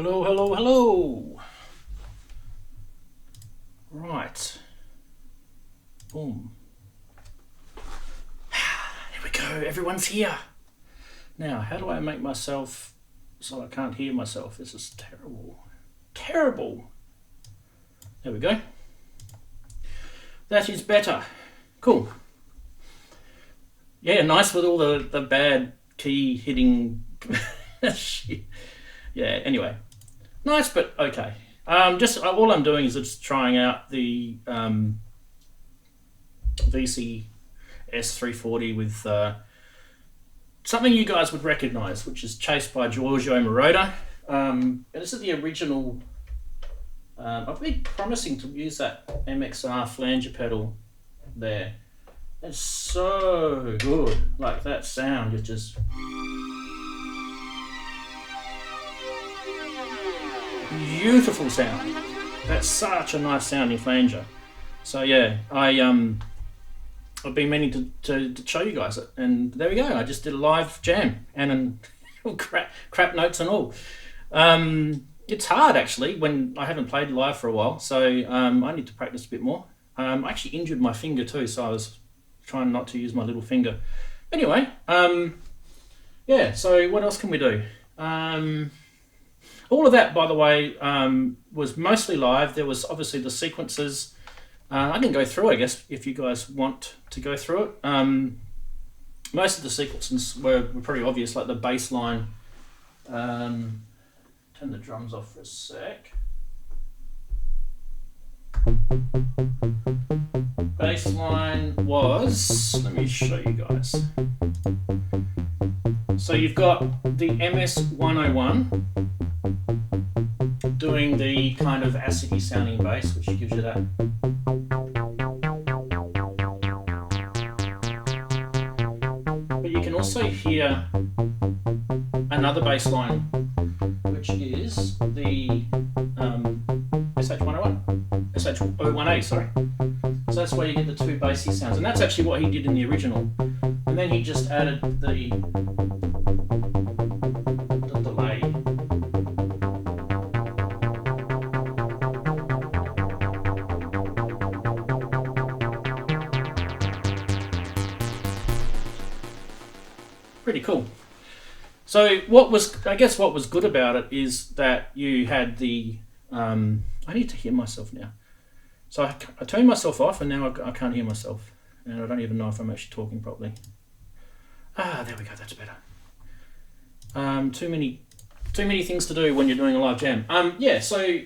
Hello, hello, hello. Right. Boom. Here we go. Everyone's here. Now, how do I make myself so I can't hear myself? This is terrible. Terrible. There we go. That is better. Cool. Yeah, nice with all the bad key hitting shit. Yeah, anyway. Nice, but okay. Just all I'm doing is just trying out the VCS340 with something you guys would recognise, which is Chased by Giorgio Moroder. And this is the original. I've been promising to use that MXR flanger pedal there. It's so good. Like that sound is just beautiful sound. That's such a nice sounding flanger. So yeah, I've been meaning to show you guys it, and there we go. I just did a live jam and crap notes and all. It's hard actually when I haven't played live for a while, so I need to practice a bit more. I actually injured my finger too, so I was trying not to use my little finger. Anyway, yeah. So what else can we do? All of that, by the way, was mostly live. There was obviously the sequences. I can go through, I guess, if you guys want to go through it. Most of the sequences were pretty obvious, like the bass line. Turn the drums off for a sec. Bass line was, let me show you guys. So you've got the MS-101 doing the kind of acidy sounding bass, which gives you that. But you can also hear another bass line, which is the SH-101, SH-01A, sorry. So that's where you get the two bassy sounds, and that's actually what he did in the original. And then he just added the delay. Pretty cool. So what was good about it is that you had the I need to hear myself now. So I turned myself off, and now I can't hear myself, and I don't even know if I'm actually talking properly. There we go. That's better. Too many things to do when you're doing a live jam. Yeah. So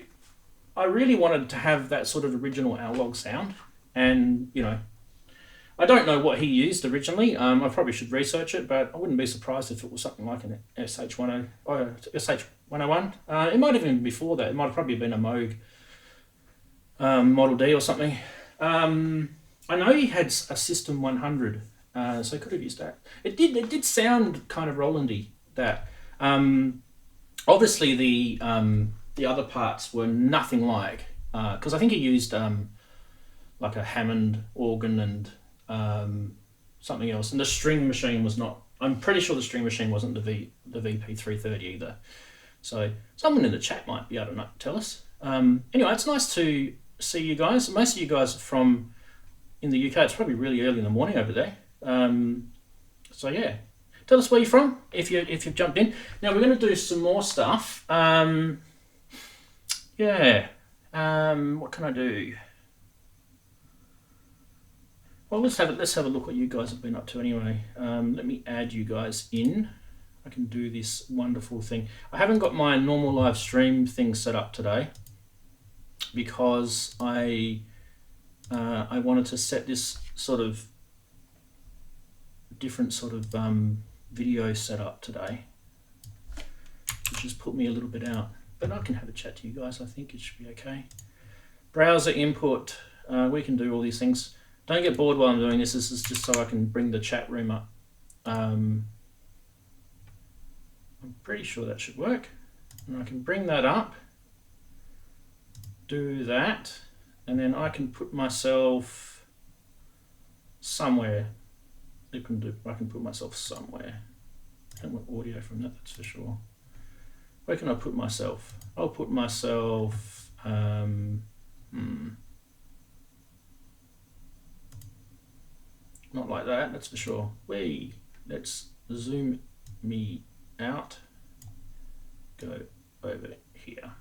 I really wanted to have that sort of original analog sound, and you know, I don't know what he used originally. I probably should research it, but I wouldn't be surprised if it was something like an SH-101. It might have been before that. It might have probably been a Moog Model D or something. I know he had a System 100, so he could have used that. It did sound kind of Rolandy. That obviously the other parts were nothing like, because I think he used like a Hammond organ and something else, and the string machine was not. I'm pretty sure the string machine wasn't the VP330 either. So someone in the chat might be able to tell us. Anyway, it's nice to see you guys. Most of you guys are from in the UK. It's probably really early in the morning over there. So yeah, tell us where you're from if you've jumped in. Now we're going to do some more stuff. Yeah. What can I do? Well, let's have a look what you guys have been up to anyway. Let me add you guys in. I can do this wonderful thing. I haven't got my normal live stream thing set up today because I wanted to set this sort of different sort of video set up today, which has put me a little bit out. But I can have a chat to you guys. I think it should be okay. Browser input. We can do all these things. Don't get bored while I'm doing this. This is just so I can bring the chat room up. I'm pretty sure that should work. And I can bring that up, do that, and then I can put myself somewhere. I can put myself somewhere. I don't want audio from that, that's for sure. Where can I put myself? I'll put myself, not like that, that's for sure. Let's zoom me out, go over here.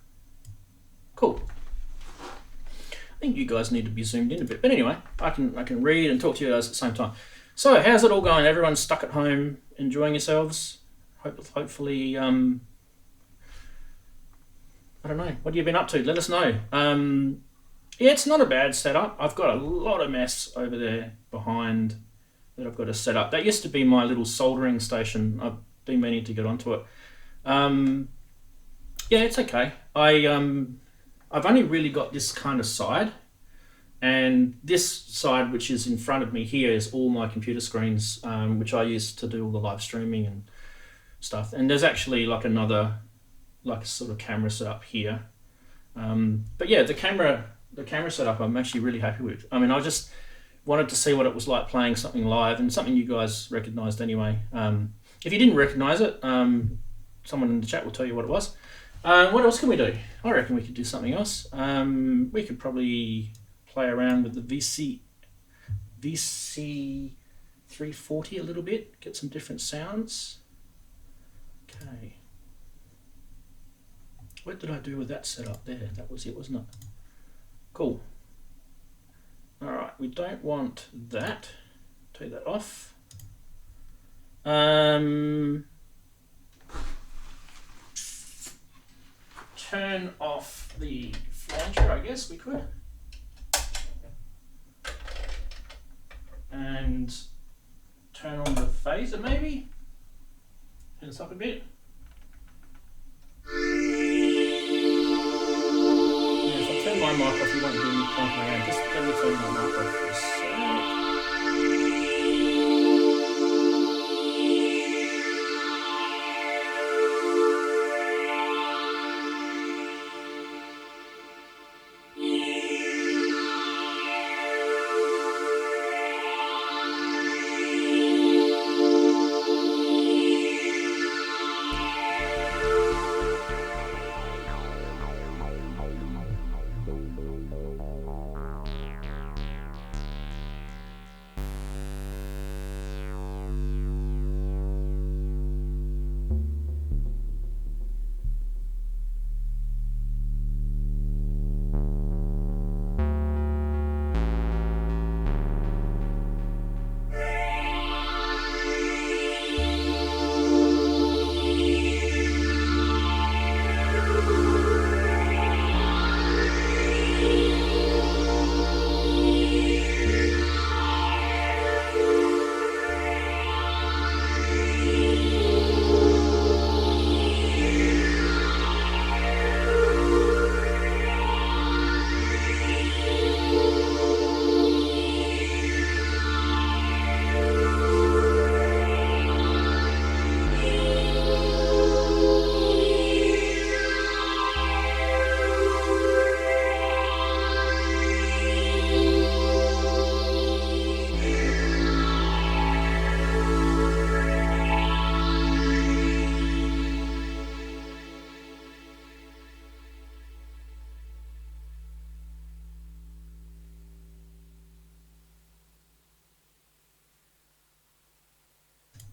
Cool. I think you guys need to be zoomed in a bit, but anyway, I can read and talk to you guys at the same time. So how's it all going? Everyone's stuck at home, enjoying yourselves? Hopefully, I don't know, what have you been up to? Let us know. Yeah, it's not a bad setup. I've got a lot of mess over there behind that I've got to set up. That used to be my little soldering station. I've been meaning to get onto it. Yeah, it's okay. I've only really got this kind of side, and this side, which is in front of me here, is all my computer screens, which I use to do all the live streaming and stuff. And there's actually like another, like a sort of camera setup here. But yeah, the camera setup I'm actually really happy with. I mean, I just wanted to see what it was like playing something live, and something you guys recognized anyway. If you didn't recognize it, someone in the chat will tell you what it was. What else can we do? I reckon we could do something else. We could probably play around with the VCS340 a little bit, get some different sounds. Okay. What did I do with that setup there? That was it, wasn't it? Cool. All right, we don't want that. Take that off. Turn off the flanger, I guess we could. And turn on the phaser maybe. Turn this up a bit. Yeah, if I turn my mic off, you won't hear me pointing around. Just let me turn my mic off for a sec.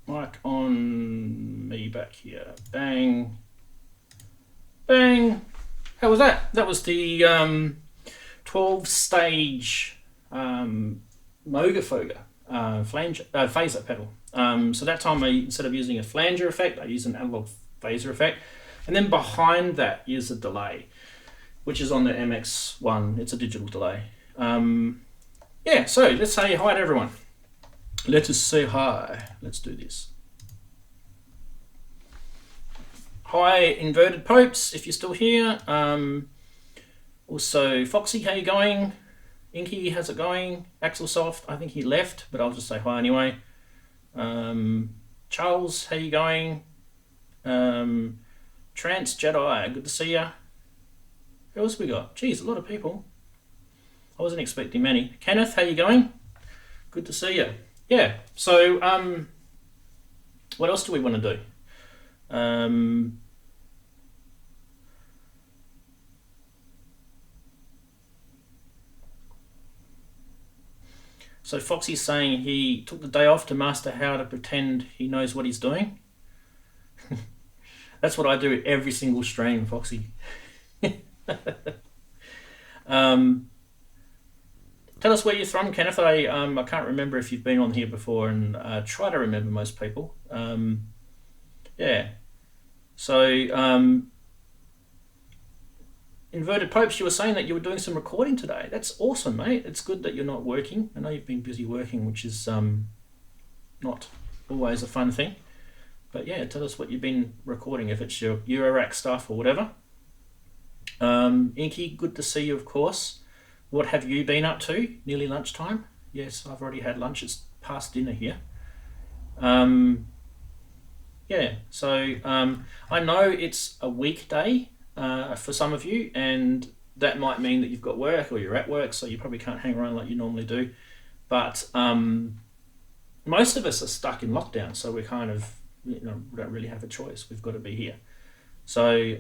Mic on me back here. Bang. Bang. How was that? That was the 12-stage Moog phaser pedal. So that time, instead of using a flanger effect, I used an analog phaser effect. And then behind that is a delay, which is on the MX1. It's a digital delay. Yeah, so let's say hi to everyone. Let us say hi. Let's do this. Hi, Inverted Popes, if you're still here. Also, Foxy, how you going? Inky, how's it going? Axelsoft, I think he left, but I'll just say hi anyway. Charles, how you going? Trance Jedi, good to see ya. Who else we got? Geez, a lot of people. I wasn't expecting many. Kenneth, how you going? Good to see you. Yeah, so what else do we want to do? So Foxy's saying he took the day off to master how to pretend he knows what he's doing. That's what I do every single stream, Foxy. Tell us where you're from, Kenneth. I can't remember if you've been on here before, and try to remember most people. Yeah. So, Inverted Popes, you were saying that you were doing some recording today. That's awesome, mate. It's good that you're not working. I know you've been busy working, which is not always a fun thing. But yeah, tell us what you've been recording, if it's your Eurorack stuff or whatever. Inky, good to see you, of course. What have you been up to? Nearly lunchtime? Yes, I've already had lunch. It's past dinner here. Yeah, so I know it's a weekday for some of you, and that might mean that you've got work or you're at work, so you probably can't hang around like you normally do. But most of us are stuck in lockdown, so we're kind of, we don't really have a choice. We've got to be here. So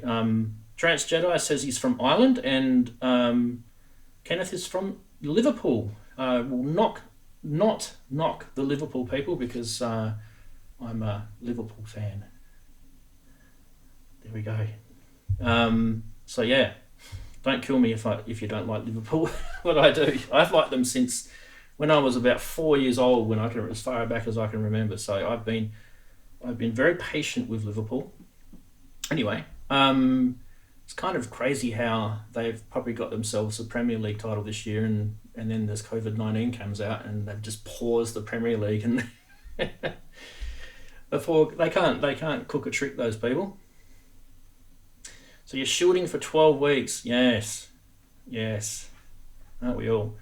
Trance Jedi says he's from Ireland, and Kenneth is from Liverpool. We'll not knock the Liverpool people, because I'm a Liverpool fan. There we go. So yeah, don't kill me if you don't like Liverpool. What I do, I've liked them since when I was about 4 years old, as far back as I can remember. So I've been very patient with Liverpool. Anyway, it's kind of crazy how they've probably got themselves a Premier League title this year, and then there's COVID-19 comes out, and they've just paused the Premier League, and before they can't cook a trick, those people. So you're shooting for 12 weeks. Yes, aren't we all?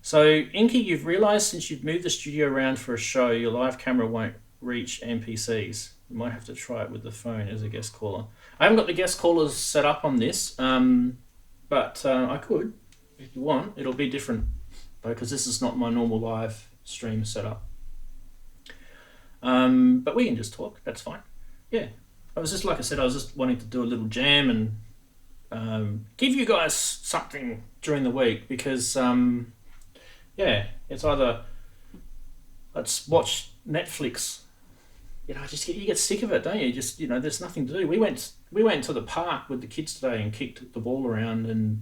So Inky, you've realised since you've moved the studio around for a show, your live camera won't reach MPCs. You might have to try it with the phone as a guest caller. I haven't got the guest callers set up on this, but I could, if you want. It'll be different, though, because this is not my normal live stream setup. But we can just talk, that's fine. Yeah, I was just wanting to do a little jam and give you guys something during the week, because, yeah, it's either let's watch Netflix. You get sick of it, don't you? There's nothing to do. We went to the park with the kids today and kicked the ball around and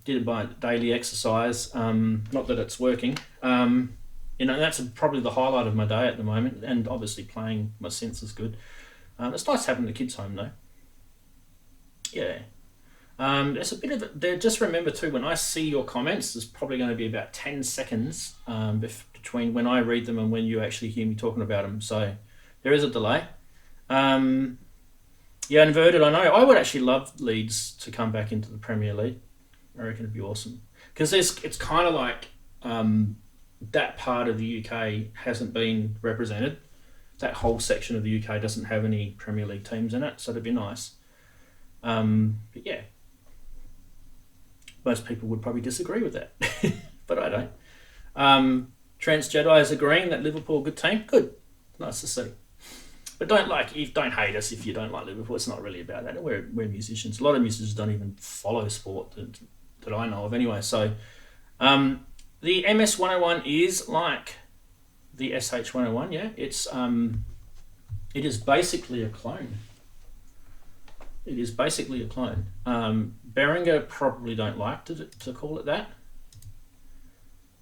did my daily exercise. Not that it's working. That's probably the highlight of my day at the moment. And obviously playing my synths is good. It's nice having the kids home though. Yeah. There's a bit of it. Just remember too, when I see your comments, there's probably going to be about 10 seconds between when I read them and when you actually hear me talking about them. So there is a delay. Yeah, Inverted, I know. I would actually love Leeds to come back into the Premier League. I reckon it'd be awesome. Because it's kind of like that part of the UK hasn't been represented. That whole section of the UK doesn't have any Premier League teams in it, so it'd be nice. But yeah, most people would probably disagree with that, but I don't. Trance Jedi is agreeing that Liverpool, good team. Good, nice to see. But don't hate us if you don't like Liverpool. It's not really about that. We're musicians. A lot of musicians don't even follow sport that I know of anyway. So the MS-101 is like the SH-101. Yeah, it is basically a clone. It is basically a clone. Behringer probably don't like to call it that.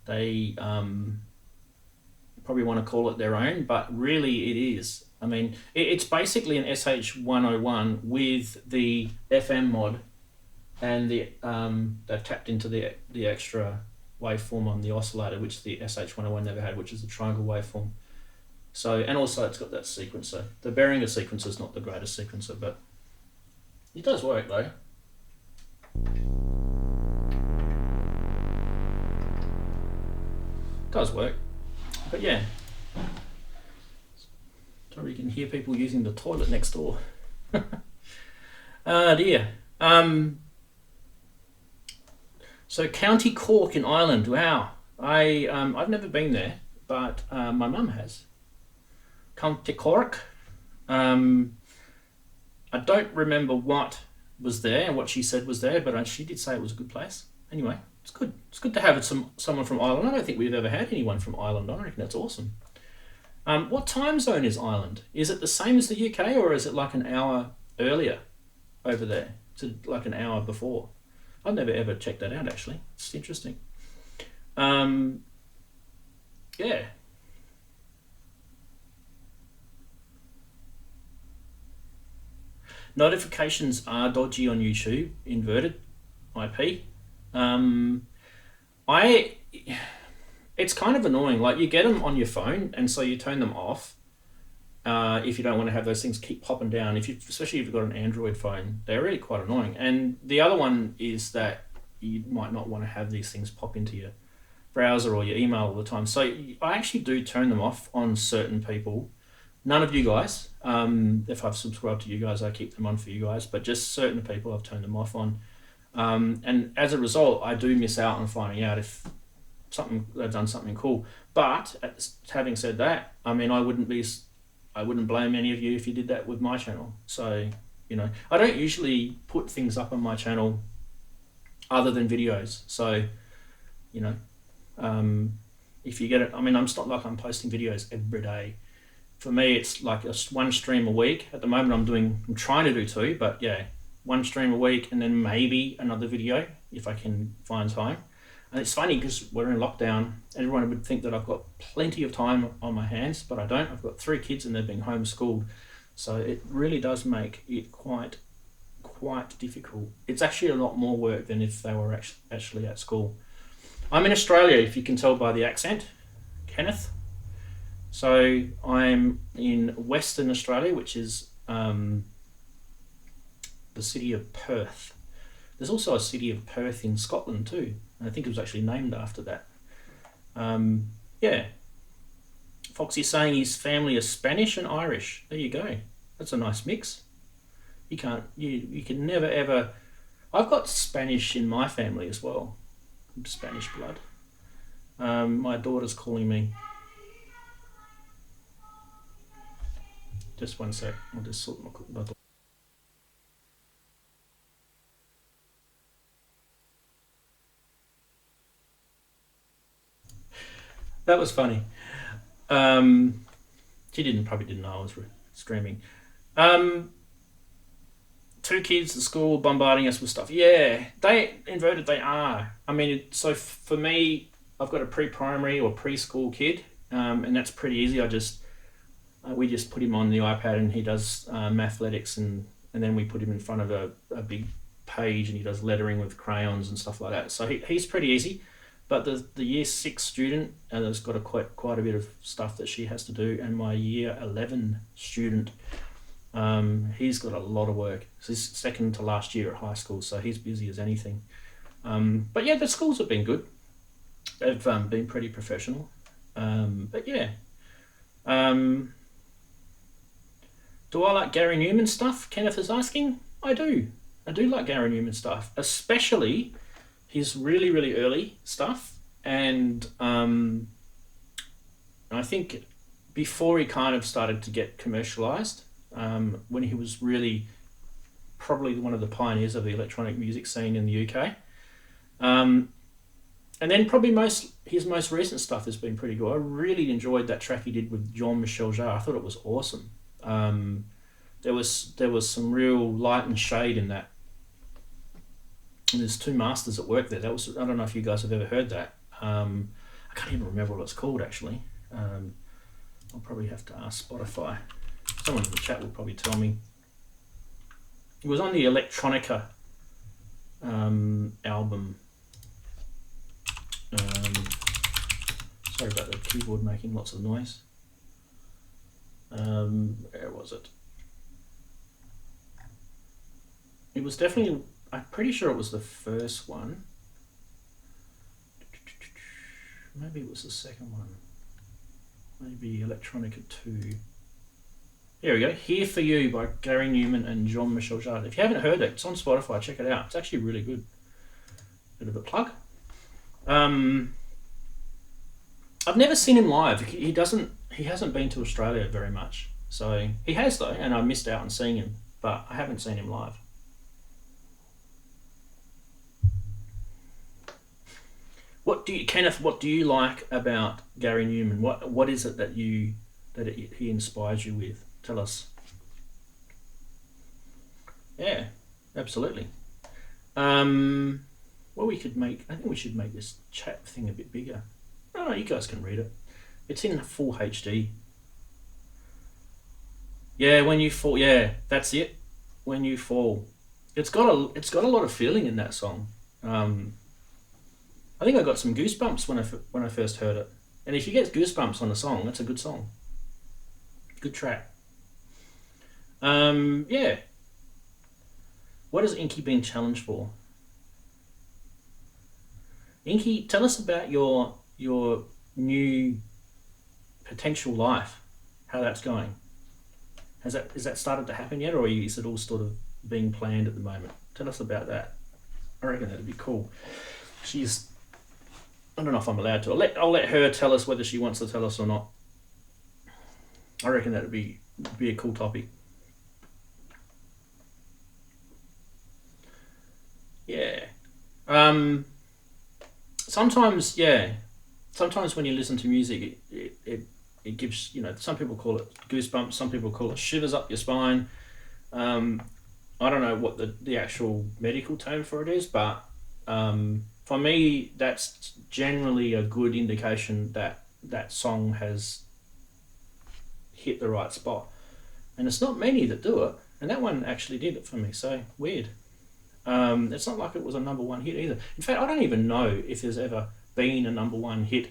They probably want to call it their own, but really it is. I mean, it's basically an SH-101 with the FM mod, and they've tapped into the extra waveform on the oscillator, which the SH-101 never had, which is the triangle waveform. So, and also it's got that sequencer. The Behringer sequencer is not the greatest sequencer, but it does work though. It does work. But yeah. Sorry, you can hear people using the toilet next door. Dear. So County Cork in Ireland. Wow. I've never been there, but my mum has. County Cork. I don't remember what was there and what she said was there, but she did say it was a good place. Anyway, It's good. It's good to have someone from Ireland. I don't think we've ever had anyone from Ireland. I reckon that's awesome. What time zone is Ireland? Is it the same as the UK, or is it like an hour earlier over there? To like an hour before? I've never ever checked that out, actually. It's interesting. Yeah. Notifications are dodgy on YouTube, inverted IP. It's kind of annoying. Like, you get them on your phone, and so you turn them off. If you don't want to have those things keep popping down, especially if you've got an Android phone, they're really quite annoying. And the other one is that you might not want to have these things pop into your browser or your email all the time. So I actually do turn them off on certain people. None of you guys. If I've subscribed to you guys, I keep them on for you guys. But just certain people, I've turned them off on. And as a result, I do miss out on finding out if they've done something cool. But having said that, I mean, I wouldn't blame any of you if you did that with my channel. So, I don't usually put things up on my channel other than videos. So, if you get it, I mean, it's not like I'm posting videos every day. For me, it's like one stream a week. At the moment, I'm trying to do 2, but yeah, one stream a week, and then maybe another video if I can find time. And it's funny because we're in lockdown. Everyone would think that I've got plenty of time on my hands, but I don't. I've got 3 kids and they're being homeschooled. So it really does make it quite difficult. It's actually a lot more work than if they were actually at school. I'm in Australia, if you can tell by the accent, Kenneth. So I'm in Western Australia, which is the city of Perth. There's also a city of Perth in Scotland too. And I think it was actually named after that. Yeah. Foxy's saying his family is Spanish and Irish. There you go. That's a nice mix. You can never ever... I've got Spanish in my family as well. Spanish blood. My daughter's calling me. Just one sec. I'll just sort my daughter. That was funny. She probably didn't know I was streaming. 2 kids at school bombarding us with stuff. Yeah, they are. I mean, so for me, I've got a pre-primary or preschool kid, and that's pretty easy. We just put him on the iPad and he does mathletics, and then we put him in front of a big page and he does lettering with crayons and stuff like that. So he's pretty easy. But the year 6 student has got quite a bit of stuff that she has to do, and my year 11 student, he's got a lot of work. He's second to last year at high school, so he's busy as anything. But yeah, the schools have been good. They've been pretty professional. But yeah. Do I like Gary Newman stuff? Kenneth is asking. I do like Gary Newman stuff, especially his really, really early stuff. And I think before he kind of started to get commercialized, when he was really probably one of the pioneers of the electronic music scene in the UK. And then probably his most recent stuff has been pretty good. I really enjoyed that track he did with Jean-Michel Jarre. I thought it was awesome. There was some real light and shade in that. And there's 2 masters at work there. I don't know if you guys have ever heard that. I can't even remember what it's called actually. I'll probably have to ask Spotify. Someone in the chat will probably tell me. It was on the Electronica album. Sorry about the keyboard making lots of noise. Where was it? It was definitely, I'm pretty sure it was the first one. Maybe it was the second one. Maybe Electronica 2. Here we go. Here For You by Gary Newman and Jean-Michel Jarre. If you haven't heard it, it's on Spotify. Check it out. It's actually really good. Bit of a plug. I've never seen him live. He hasn't been to Australia very much. So he has though, and I missed out on seeing him, but I haven't seen him live. Kenneth? What do you like about Gary Newman? What is it that he inspires you with? Tell us. Yeah, absolutely. Well, I think we should make this chat thing a bit bigger. Oh, you guys can read it. It's in full HD. Yeah, when you fall. Yeah, that's it. When you fall, it's got a lot of feeling in that song. I think I got some goosebumps when I first heard it. And if you get goosebumps on a song, that's a good song. Good track. Yeah. What is Inky being challenged for? Inky, tell us about your new potential life. How that's going. Is that started to happen yet, or is it all sort of being planned at the moment? Tell us about that. I reckon that'd be cool. I don't know if I'm allowed to. I'll let her tell us whether she wants to tell us or not. I reckon that'd be a cool topic. Yeah. Sometimes when you listen to music, it gives, some people call it goosebumps, some people call it shivers up your spine. I don't know what the actual medical term for it is, but for me, that's generally a good indication that song has hit the right spot. And it's not many that do it, and that one actually did it for me, so weird. It's not like it was a number one hit either. In fact, I don't even know if there's ever been a number one hit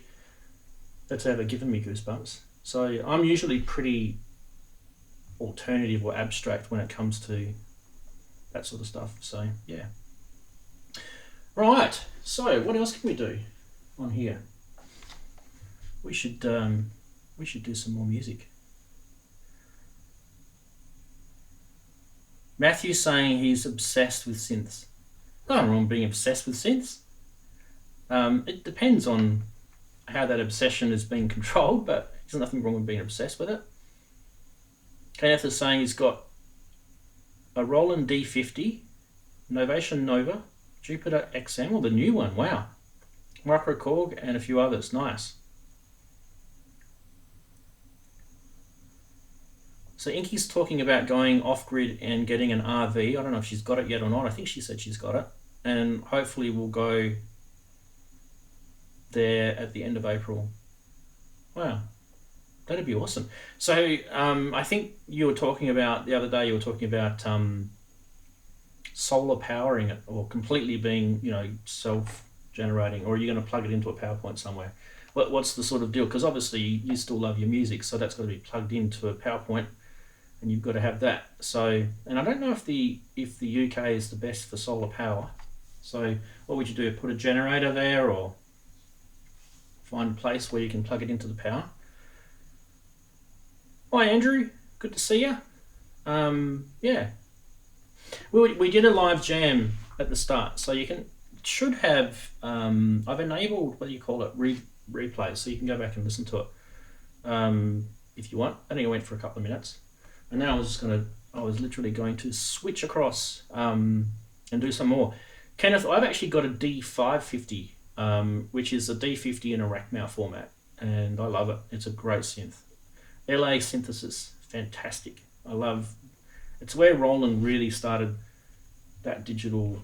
that's ever given me goosebumps. So I'm usually pretty alternative or abstract when it comes to that sort of stuff. So yeah. Right. So what else can we do on here? We should do some more music. Matthew's saying he's obsessed with synths. Nothing wrong with being obsessed with synths. It depends on how that obsession is being controlled, but there's nothing wrong with being obsessed with it. Kenneth is saying he's got a Roland D50, Novation Nova, Jupiter XM, or the new one, wow. Micro Korg and a few others, nice. So Inky's talking about going off-grid and getting an RV. I don't know if she's got it yet or not. I think she said she's got it. And hopefully we'll go there at the end of April. Wow, that'd be awesome. So I think you were talking about, the other day you were talking about solar powering it, or completely being, self-generating, or are you going to plug it into a PowerPoint somewhere? What's the sort of deal? Because obviously you still love your music, so that's got to be plugged into a PowerPoint, and you've got to have that. So, and I don't know if the UK is the best for solar power. So what would you do? Put a generator there, or find a place where you can plug it into the power? Hi Andrew, good to see you. Yeah. We did a live jam at the start, so you should have, I've enabled, what do you call it, replay, so you can go back and listen to it if you want. I think I went for a couple of minutes, and then I was literally going to switch across and do some more. Kenneth, I've actually got a D550, which is a D50 in a rack mount format, and I love it. It's a great synth. LA synthesis, fantastic. It's where Roland really started that digital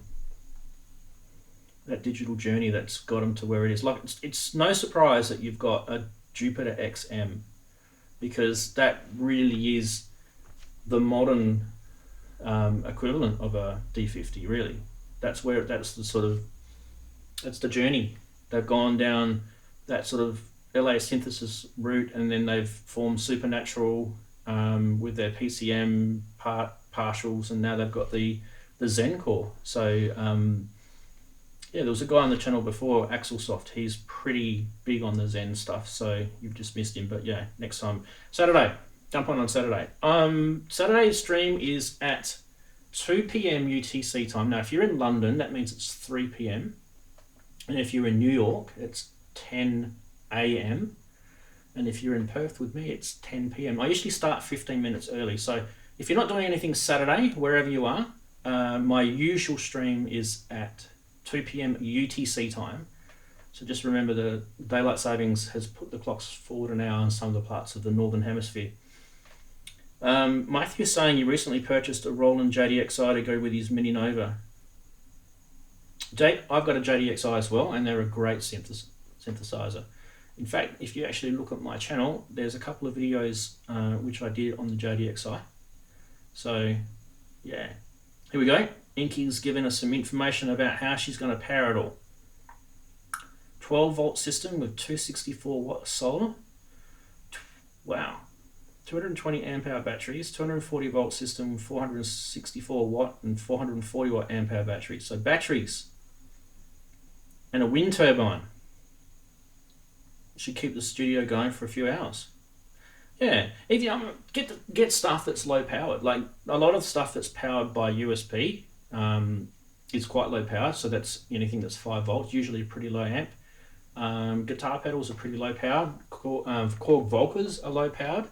journey that's got him to where it is. Like, it's no surprise that you've got a Jupiter XM, because that really is the modern equivalent of a D50, really. That's the journey. They've gone down that sort of LA synthesis route, and then they've formed Supernatural with their PCM partials, and now they've got the Zen core. So there was a guy on the channel before, Axelsoft. He's pretty big on the Zen stuff, so you've just missed him. But yeah, next time, Saturday, jump on Saturday. Saturday's stream is at 2 p.m. UTC time. Now, if you're in London, that means it's 3 p.m. And if you're in New York, it's 10 a.m. And if you're in Perth with me, it's 10 p.m. I usually start 15 minutes early. So if you're not doing anything Saturday, wherever you are, my usual stream is at 2 p.m. UTC time. So just remember the daylight savings has put the clocks forward an hour in some of the parts of the northern hemisphere. Matthew's saying you recently purchased a Roland JDXI to go with his Mini Nova. I've got a JDXI as well, and they're a great synthesizer. In fact, if you actually look at my channel, there's a couple of videos which I did on the JDXI. So, yeah. Here we go. Inky's giving us some information about how she's going to power it all. 12 volt system with 264 watt solar. Wow. 220 amp hour batteries, 240 volt system, 464 watt and 440 watt amp hour batteries. So batteries and a wind turbine should keep the studio going for a few hours. Yeah, if you get stuff that's low powered, like a lot of stuff that's powered by USB is quite low powered. So that's anything that's 5 volts, usually pretty low amp. Guitar pedals are pretty low powered. Korg Volkers are low powered.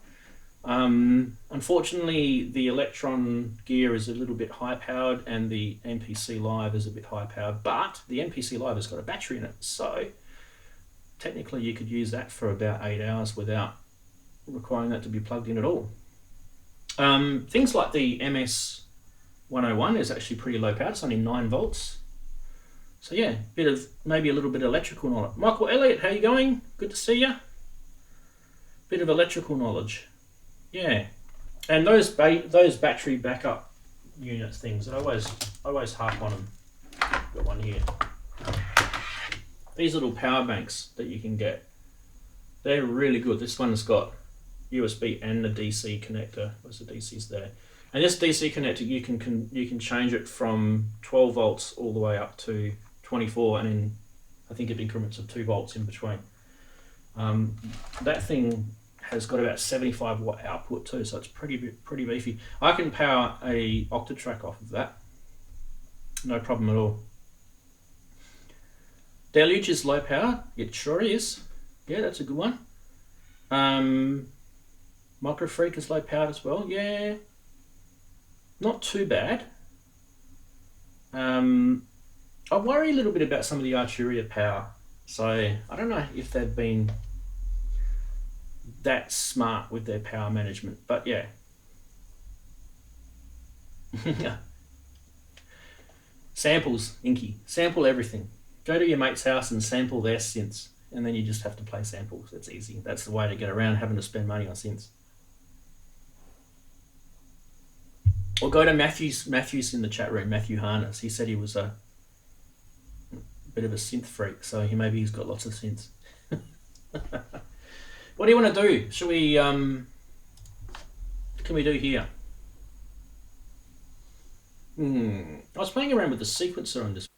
Unfortunately, the Electron gear is a little bit high powered, and the MPC Live is a bit high powered. But the MPC Live has got a battery in it, so technically you could use that for about 8 hours without requiring that to be plugged in at all. Things like the MS-101 is actually pretty low powered. It's only 9 volts. So yeah, maybe a little bit of electrical knowledge. Michael Elliott, how you going? Good to see you. Bit of electrical knowledge. Yeah, and those battery backup units things, I always harp on them. Got one here. These little power banks that you can get, they're really good. This one's got USB and the DC connector. Where's the DC's there? And this DC connector, you can change it from 12 volts all the way up to 24, and in I think in increments of 2 volts in between. That thing has got about 75 watt output too, so it's pretty beefy. I can power a Octatrack off of that, no problem at all. Deluge is low power, it sure is. Yeah, that's a good one. Micro Freak is low powered as well. Yeah, not too bad. I worry a little bit about some of the Arturia power, so I don't know if they've been that smart with their power management, but yeah. Samples, Inky. Sample everything. Go to your mate's house and sample their synths, and then you just have to play samples. It's easy. That's the way to get around having to spend money on synths. Or go to Matthew's in the chat room, Matthew Harness. He said he was a bit of a synth freak, so maybe he's got lots of synths. What do you want to do? Shall we, what can we do here? I was playing around with the sequencer on this.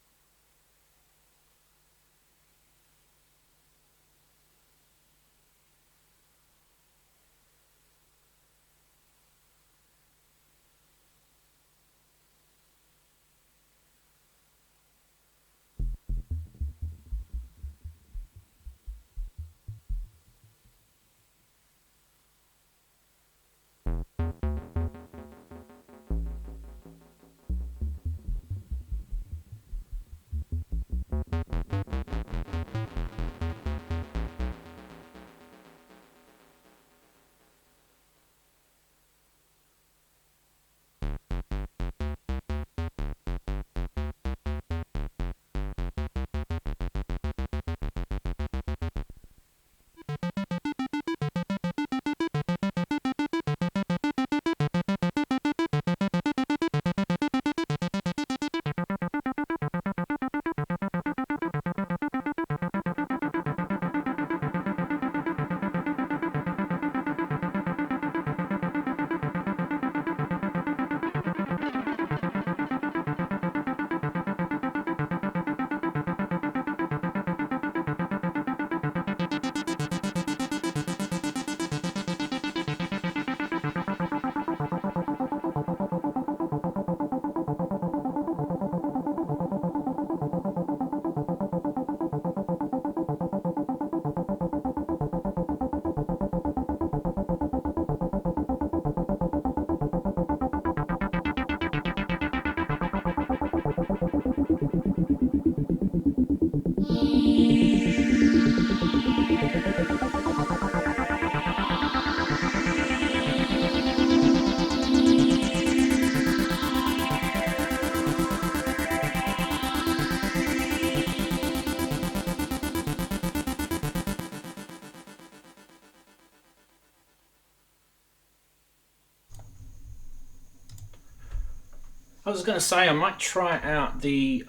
I was going to say I might try out the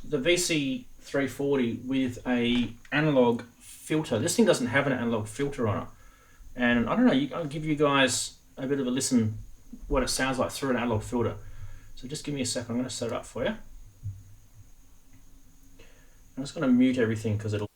VC340 with a analog filter. This thing doesn't have an analog filter on it, and I don't know. I'll give you guys a bit of a listen what it sounds like through an analog filter. So just give me a second. I'm going to set it up for you. I'm just going to mute everything because it'll.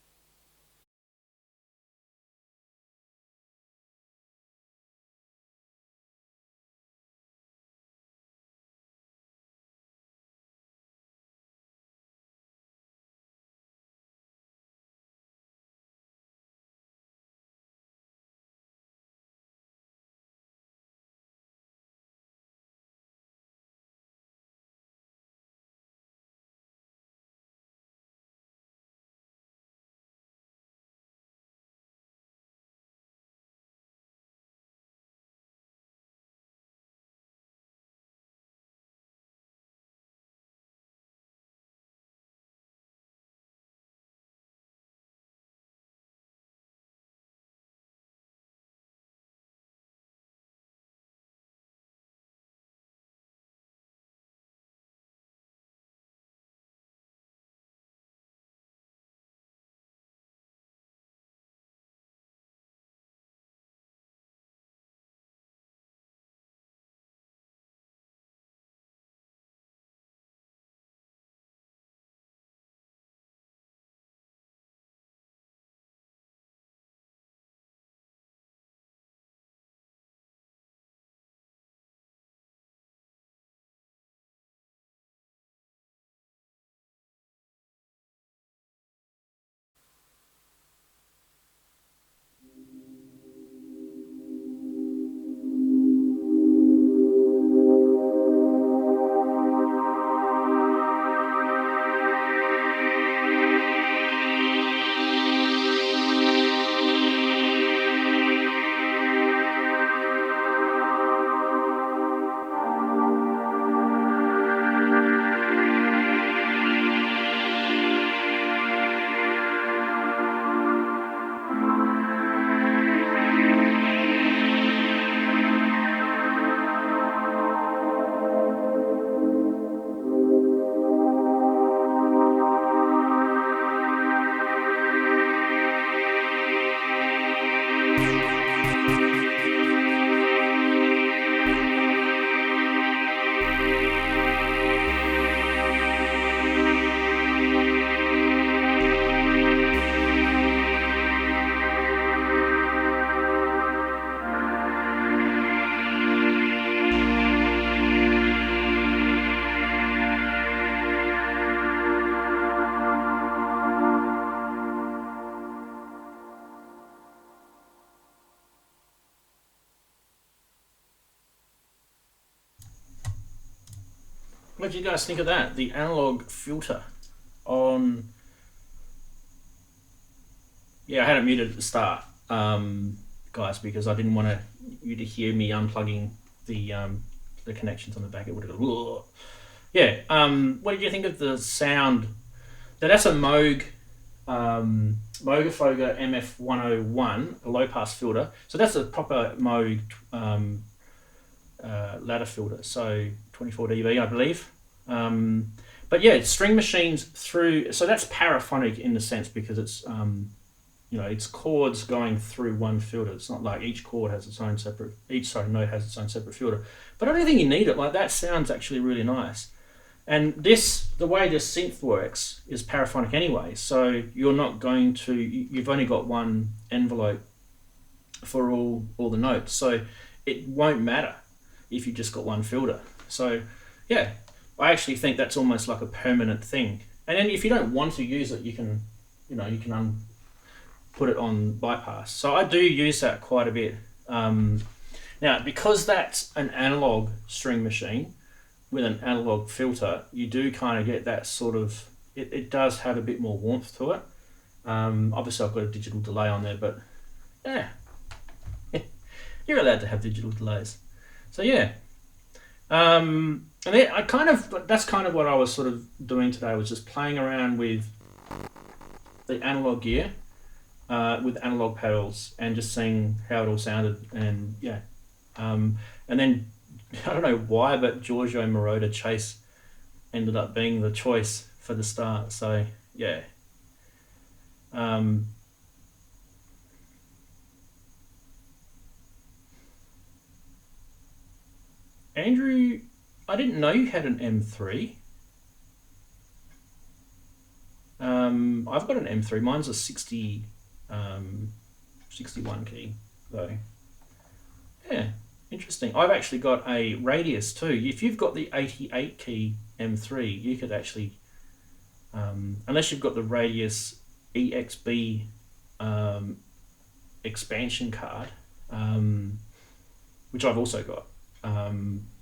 What do you guys think of that? The analog filter on. Yeah, I had it muted at the start, guys, because I didn't want you to hear me unplugging the connections on the back. It would have gone. Whoa. Yeah. What did you think of the sound? That's a Moog Moog MF-101, a low pass filter. So that's a proper Moog ladder filter. So 24 dB, I believe. But yeah, it's string machines through. So that's paraphonic in the sense because it's it's chords going through one filter. It's not like each chord has its own separate. Each note has its own separate filter. But I don't think you need it. Like that sounds actually really nice. And the way this synth works is paraphonic anyway. So you're not going to. You've only got one envelope for all the notes. So it won't matter if you just got one filter. So yeah, I actually think that's almost like a permanent thing. And then if you don't want to use it, you can put it on bypass. So I do use that quite a bit. Now, because that's an analog string machine with an analog filter, you do kind of get that sort of, it does have a bit more warmth to it. Obviously I've got a digital delay on there, but yeah, you're allowed to have digital delays. So yeah, and then that's kind of what I was sort of doing today, was just playing around with the analog gear, with analog pedals, and just seeing how it all sounded, and yeah, and then I don't know why, but Giorgio Moroder Chase ended up being the choice for the start. So yeah. Andrew, I didn't know you had an M3. I've got an M3. Mine's a 61 key though. Yeah, interesting. I've actually got a Radius too. If you've got the 88 key M3, you could actually, unless you've got the Radius EXB expansion card, which I've also got.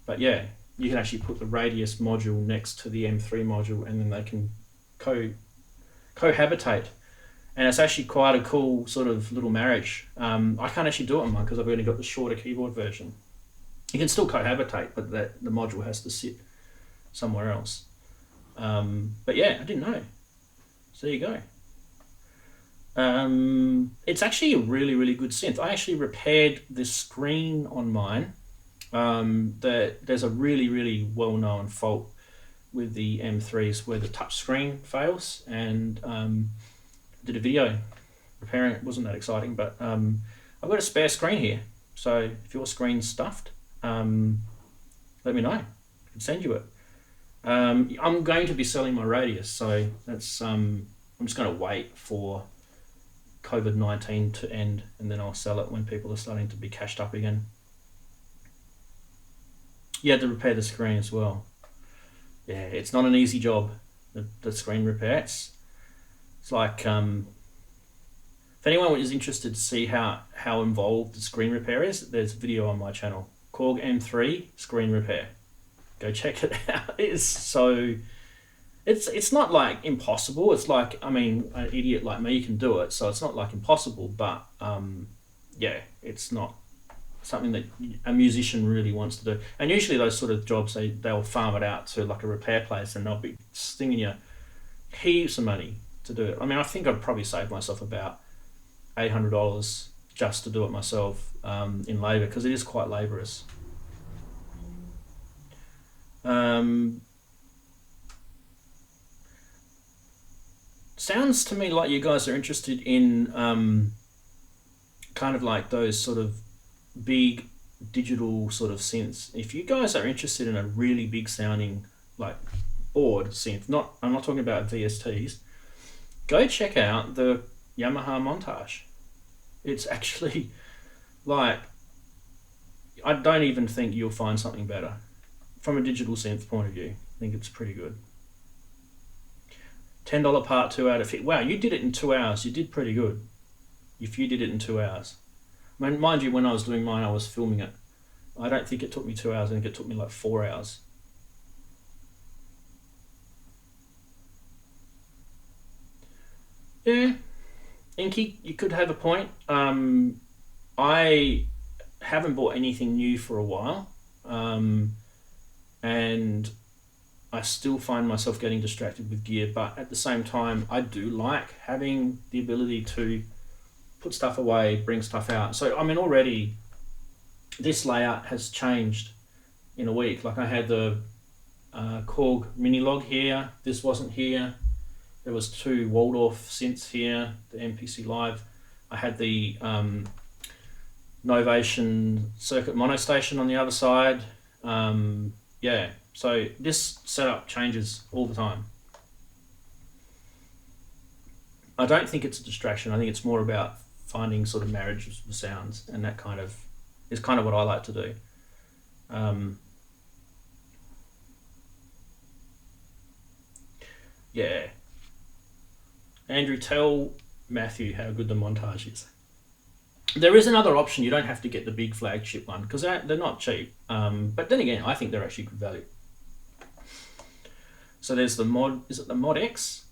But yeah, you can actually put the Radius module next to the M3 module, and then they can cohabitate. And it's actually quite a cool sort of little marriage. I can't actually do it on mine because I've only got the shorter keyboard version. You can still cohabitate, but the module has to sit somewhere else. But yeah, I didn't know. So there you go. It's actually a really, really good synth. I actually repaired the screen on mine. There's a really, really well-known fault with the M3s where the touch screen fails, and did a video repairing it. Wasn't that exciting, but I've got a spare screen here, so if your screen's stuffed, let me know. I can send you it. I'm going to be selling my Radius, so that's I'm just going to wait for COVID-19 to end, and then I'll sell it when people are starting to be cashed up again. You had to repair the screen as well. Yeah, it's not an easy job, the screen repair. It's like, if anyone is interested to see how involved the screen repair is, there's a video on my channel. Korg M3 screen repair. Go check it out. It's so... It's not like impossible. It's like, I mean, an idiot like me can do it, so it's not like impossible, but yeah, it's not something that a musician really wants to do. And usually those sort of jobs, they'll farm it out to like a repair place, and they'll be stinging you heaps of money to do it. I mean, I think I'd probably save myself about $800 just to do it myself in labour, because it is quite laborious. Sounds to me like you guys are interested in kind of like those sort of big digital sort of synths. If you guys are interested in a really big sounding like board synth, I'm not talking about VSTs, go check out the Yamaha Montage. It's actually like, I don't even think you'll find something better from a digital synth point of view. I think it's pretty good. $10 part, 2 out of 50. Wow, you did it in 2 hours. You did pretty good. If you did it in 2 hours. I mean, mind you, when I was doing mine, I was filming it. I don't think it took me 2 hours. I think it took me like 4 hours. Yeah, Inky, you could have a point. I haven't bought anything new for a while, and I still find myself getting distracted with gear, but at the same time, I do like having the ability to put stuff away, bring stuff out. So, I mean, already this layout has changed in a week. Like I had the Korg mini log here. This wasn't here. There was 2 Waldorf synths here, the MPC Live. I had the Novation circuit monostation on the other side. Yeah, so this setup changes all the time. I don't think it's a distraction. I think it's more about finding sort of marriages of sounds, and that kind of is kind of what I like to do. Yeah. Andrew, tell Matthew how good the Montage is. There is another option. You don't have to get the big flagship one, because they're not cheap. But then again, I think they're actually good value. So there's the Mod, is it the Mod X?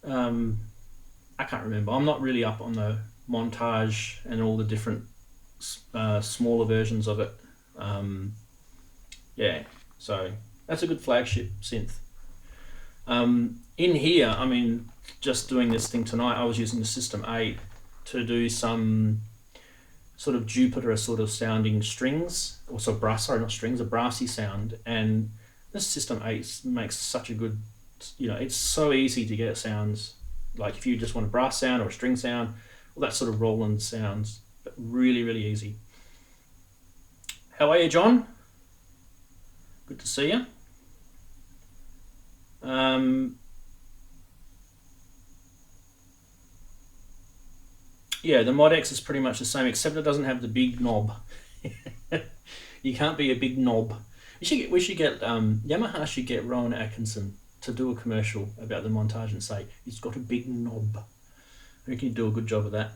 I can't remember. I'm not really up on the Montage and all the different smaller versions of it. Yeah, so that's a good flagship synth. In here, I mean, just doing this thing tonight, I was using the System-8 to do some sort of Jupiter sort of sounding strings, or so brass, sorry, not strings, a brassy sound. And this System-8 makes such a good, it's so easy to get sounds. Like if you just want a brass sound or a string sound, all that sort of Roland sounds, but really, really easy. How are you, John? Good to see you. Yeah, the Mod X is pretty much the same, except it doesn't have the big knob. You can't be a big knob. We should get Yamaha should get Rowan Atkinson to do a commercial about the montage and say he's got a big knob. I reckon he'd do a good job of that.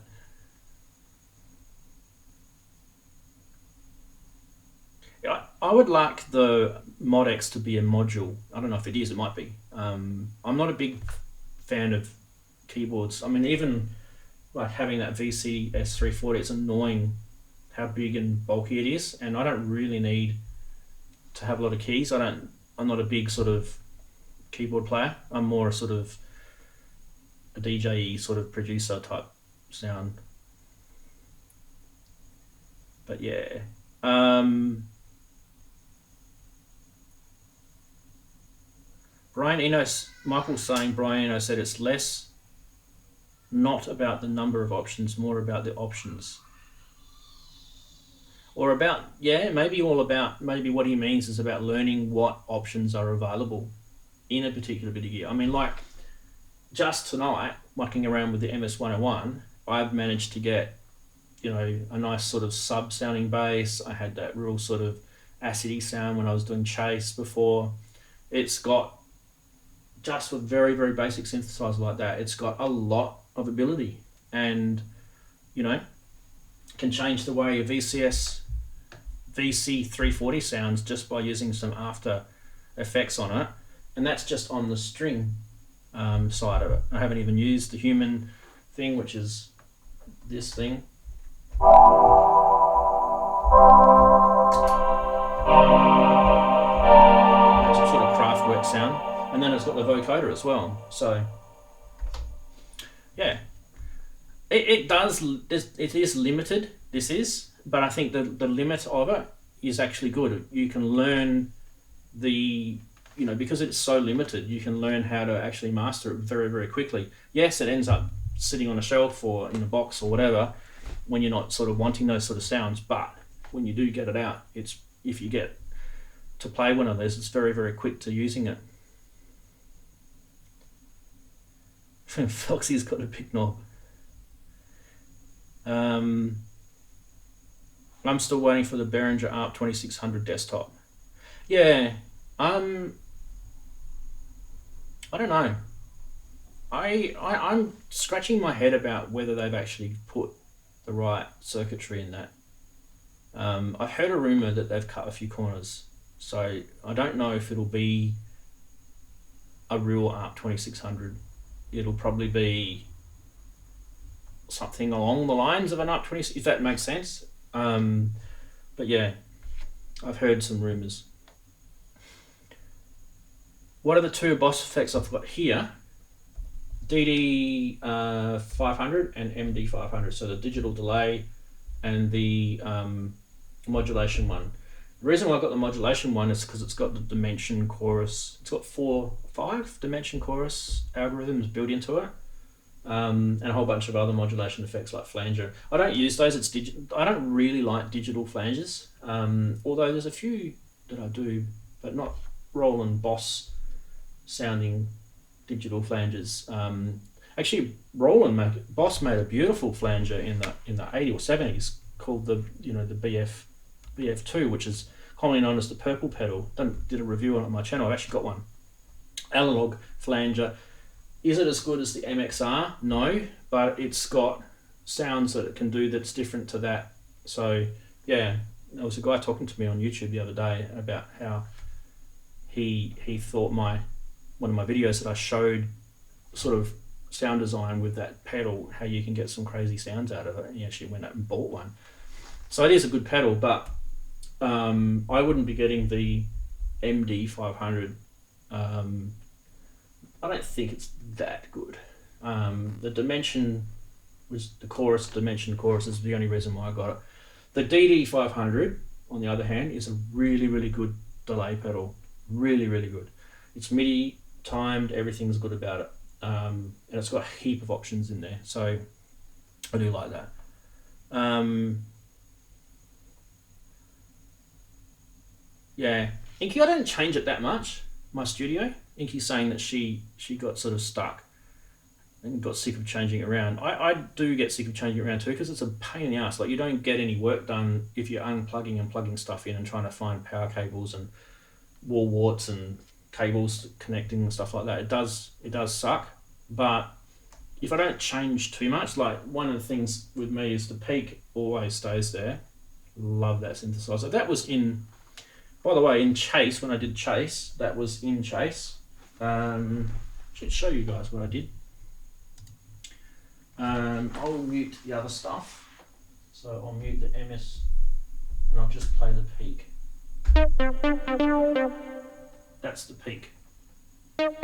I would like the Mod X to be a module. I don't know if it is, it might be. I'm not a big fan of keyboards. I mean, even like having that VCS340, it's annoying how big and bulky it is, and I don't really need to have a lot of keys. I'm not a big sort of keyboard player. I'm more a sort of a DJ-y sort of producer type sound. But yeah. Brian Eno, Michael's saying Brian Eno said it's less not about the number of options, more about the options. Or about, yeah, maybe what he means is about learning what options are available in a particular bit of gear. I mean, like, just tonight, mucking around with the MS-101, I've managed to get, a nice sort of sub-sounding bass. I had that real sort of acidy sound when I was doing Chase before. It's got, just with very, very basic synthesizer like that, it's got a lot of ability, and can change the way a VC340 sounds just by using some after effects on it, and that's just on the string side of it. I haven't even used the human thing, which is this thing. That's a sort of Kraftwerk sound. And then it's got the vocoder as well. So, yeah. It is limited, this is, but I think the limit of it is actually good. You can learn because it's so limited, you can learn how to actually master it very, very quickly. Yes, it ends up sitting on a shelf or in a box or whatever when you're not sort of wanting those sort of sounds, but when you do get it out, if you get to play one of those, it's very, very quick to using it. Foxy's got a big knob. I'm still waiting for the Behringer ARP 2600 desktop. Yeah, I don't know. I'm scratching my head about whether they've actually put the right circuitry in that. I've heard a rumor that they've cut a few corners, so I don't know if it'll be a real ARP 2600. It'll probably be something along the lines of an ARP 26, if that makes sense. But yeah, I've heard some rumors. What are the two Boss effects I've got here? DD 500 and MD 500. So the digital delay and the modulation one. The reason why I've got the modulation one is because it's got the dimension chorus. It's got 5 dimension chorus algorithms built into it, and a whole bunch of other modulation effects like flanger. I don't use those. I don't really like digital flangers, although there's a few that I do, but not Roland Boss sounding digital flangers. Actually, Boss made a beautiful flanger in the 80s or 70s called the BF2, which is commonly known as the purple pedal. Did a review on it on my channel. I've actually got one. Analog flanger. Is it as good as the MXR? No, but it's got sounds that it can do that's different to that. So yeah, there was a guy talking to me on YouTube the other day about how he thought one of my videos that I showed sort of sound design with that pedal, how you can get some crazy sounds out of it, and he actually went out and bought one. So it is a good pedal, but I wouldn't be getting the MD 500. I don't think it's that good. The dimension was the chorus, dimension chorus is the only reason why I got it. The DD500, on the other hand, is a really, really good delay pedal. Really, really good. It's MIDI timed, everything's good about it. And it's got a heap of options in there, so I do like that. Yeah, Inky, I didn't change it that much, my studio. Inky's saying that she got sort of stuck and got sick of changing it around. I do get sick of changing it around too, because it's a pain in the ass. Like, you don't get any work done if you're unplugging and plugging stuff in and trying to find power cables and wall warts and cables connecting and stuff like that. It does suck, but if I don't change too much, like one of the things with me is the peak always stays there. Love that synthesizer. That was in, by the way, in Chase, when I did Chase, that was in Chase. Should show you guys what I did. I'll mute the other stuff. So I'll mute the MS and I'll just play the peak. That's the peak. And